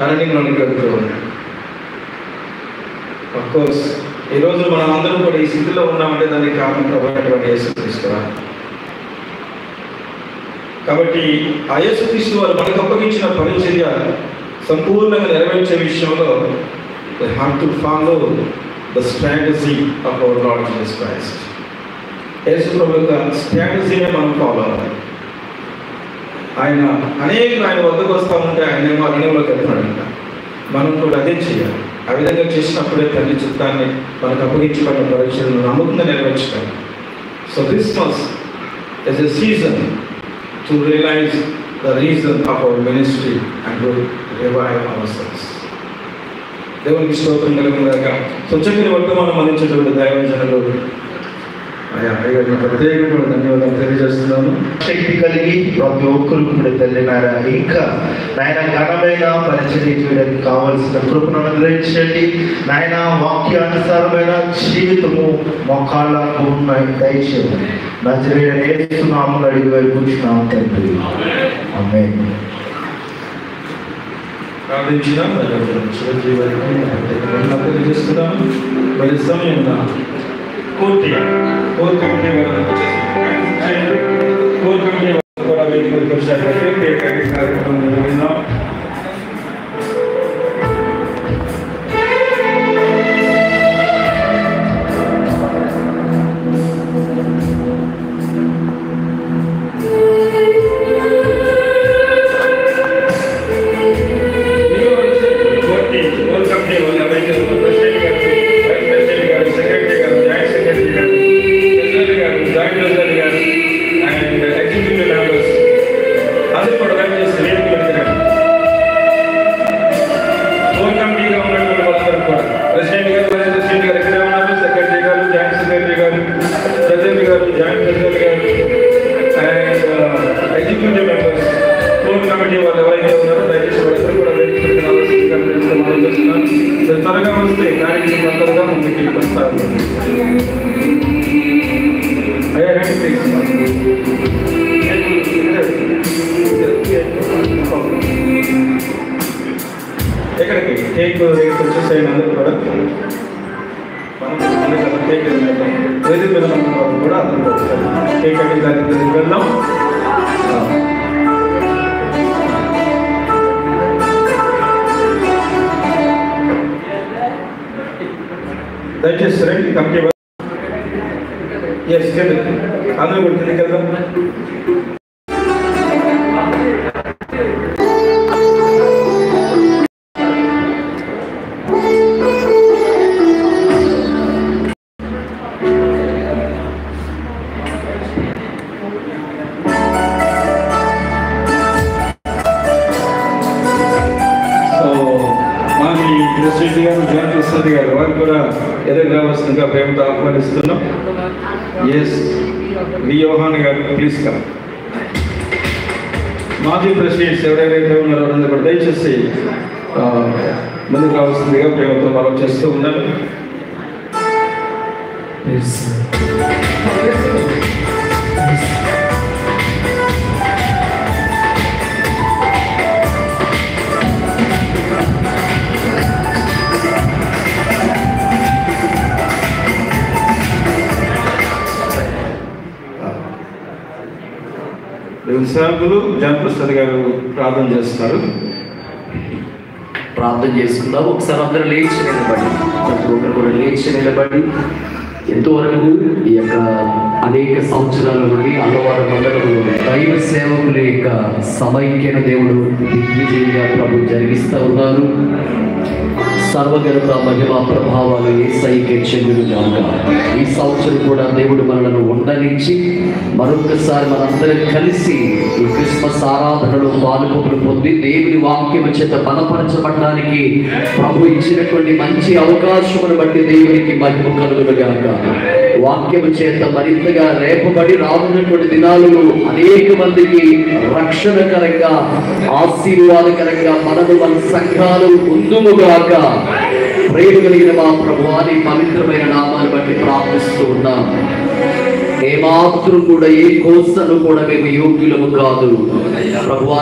అరణ్యంలోనికి వెళ్తూ ఉన్నాడు. అఫ్కోర్స్ ఈరోజు మనం అందరం కూడా ఈ స్థితిలో ఉన్నామంటే దానికి కారణం ప్రభువైనటువంటి యేసుక్రీస్తు వారు. కాబట్టి ఆ యేసుక్రీస్తు వారు మనకు అప్పగించిన పరిచర్య సంపూర్ణంగా నెరవేర్చే విషయంలో we have to follow the strategy of our Lord Jesus Christ. యేసు ప్రభు యొక్క స్ట్రాటజీనే మనం ఫాలో అవ్వాలి. ఆయన వద్దకు వస్తూ ఉంటే ఆయన అరణ్యంలోకి వెళ్తున్నాడంట. మనం కూడా అదే చేయాలి. ఆ విధంగా చేసినప్పుడే తల్లి చిత్తాన్ని మనకు అప్పగించబడిన పరీక్షలను నమ్మకంగా నెరవేర్చుతాం. So Christmas is a season to realize the reason of our ministry and to revive ourselves. దేవునికి స్తోత్రం కలుగుగాక. స్వచ్ఛమైన వర్తమానం అందించేటువంటి దైవజనులు ప్రత్యేకమైన ధన్యవాదాలు తెలియజేస్తున్నాను. శక్తి కలిగి ప్రతి ఒక్కరు కూడా తల్లినారా ఇంకా నాయన ఘనమైన పరిచర్య చేయడానికి కావలసిన కృపను అనుగ్రహించండి నాయన. వాక్యానుసారమైన జీవితము మొక్కాళ్ళకు దయచేయండి. నజరేయుడైన యేసు నామములో అడిగి వేడుకుంటున్నాము తండ్రి. ఆమేన్. ప్రార్థించిన తెలియజేస్తున్నాను. మరి సమయంలో కోర్ కమిటీ కూడా వేదికలకు వచ్చినట్లయితే కార్యక్రమం నిర్వహిద్దాం. త్వరగా వస్తే కార్యక్రమం త్వరగా ముందుకు వస్తారు. ఎక్కడికి కేక్ వచ్చేసాయి అందరూ కూడా కేక్ వేదిక కూడా అందరూ కేక్ కటింగ్ కార్యక్రమం వెళ్దాం. దయచేసి రండి కమిటీ. ఎస్ అందరూ కూడా కిందకి వెళ్దాం. గారు వారు కూడా ఎదురు రావాల్సిందిగా ప్రేమతో ఆహ్వానిస్తున్నాం. ఎస్ వి యోహాన్ గారు ప్లీజ్ కమ్. మాజీ ప్రెసిడెంట్స్ ఎవరైతే ఉన్నారో వారందరూ కూడా దయచేసి ముందుకు రావాల్సిందిగా ప్రేమతో మనం చేస్తూ ఉన్నాను. సేవకులు జాన్ ప్రసాద్ గారు ప్రార్థన చేస్తున్నారు. ప్రార్థన చేసుకుందాం. ఒకసారి అందరూ లేచి నిలబడి, ప్రతి ఒక్కరు కూడా లేచి నిలబడి ఎంతవరకు ఈ యొక్క అనేక సంవత్సరాల నుండి అన్నవారి మండలంలో దైవ సేవకుల యొక్క సమైక్యను దేవుడు దిగ్విజయంగా ప్రభు జరిగిస్తూ ఉన్నారు. సర్వగత మహిమ ప్రభావాలు యేసయ్యకే చెందునుగాక. ఈ సంవత్సరం కూడా దేవుడు మనలను ఉండనిచ్చి మరొకసారి మనందరం కలిసి ఈ క్రిస్మస్ ఆరాధనలో పాల్గొని పొంది దేవుని వాక్యం చేత బలపరచబడడానికి ప్రభు ఇచ్చినటువంటి మంచి అవకాశమును బట్టి దేవునికి మహిమ కలుగునుగాక. వాక్యము చేత మరింతగా రేపబడి రానున్నటువంటి దినాలు అనేక మందికి రక్షణకరంగా ఆశీర్వాదకరంగా మనము మన సంఘాలు ఉందుముగాక. ప్రేమ కలిగిన మా ప్రభువాని పవిత్రమైన నామాన్ని బట్టి ప్రార్థిస్తూ ఉన్నాం. ఏమాత్రం కూడా ఏ కోసను కూడా మేము యోగ్యులము కాదు ప్రభువా.